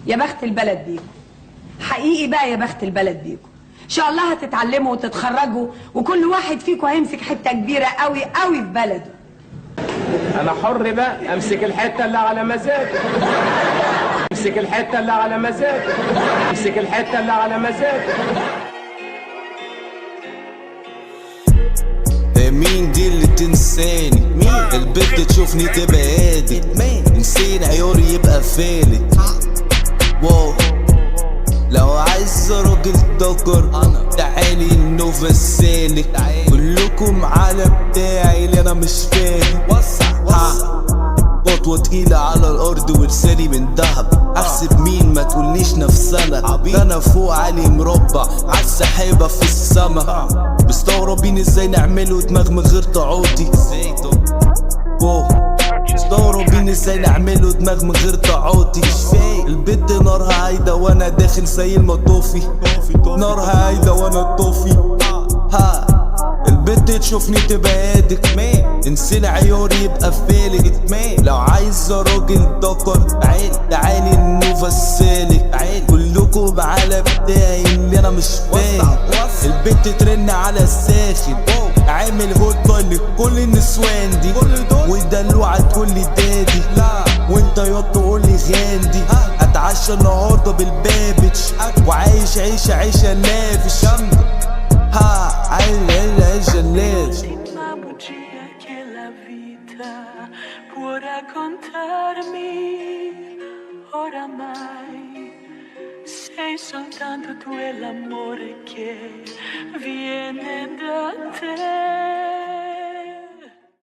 يا بخت البلد بيكم، حقيقي بقى يا بخت البلد بيكم. ان شاء الله هتتعلموا وتتخرجوا وكل واحد فيكم هيمسك حته كبيره قوي قوي في بلده. انا حر بقى امسك الحته اللي على مزاجي، امسك الحته اللي على مزاجي، امسك الحته اللي على مزاجي. مين دي اللي تنساني؟ مين البنت تشوفني تبقى هادي؟ نسيني عيوري يبقى فالت. واو لو عايز راجل دكر تعالي النوفا السالك. كلكم على بتاعي اللي انا مش فاهم. خطوة تقيلة على الارض ولساني من دهب. احسب مين ما تقوليش نفسنا، ده انا فوق علي مربع عالسحابة في السما. مستغربين ازاي نعمله دماغ من غير تعاطي. مستغربين ازاي نعمله دماغ من غير تعاطي. البت نارها هايدة وانا داخل زي المطافي. نارها هايدة وانا طافي. البت تشوفني تبقى هادك، انسان عيوري يبقى فالك. لو عايز راجل دكر تعالي النوفا السالك. كلكم على بتاعي اللي انا مش فاهم. البت ترن على الساخن عامل هوت لكل النسوان دي، ودلوعة تقولي دادي وانت ياض تقولي غاندي. اتعشى النهارده بالبابتش وعايش عيشة لافش. عايشة لافش. Può raccontarmi oramai, sei soltanto tu e l'amore che viene da te.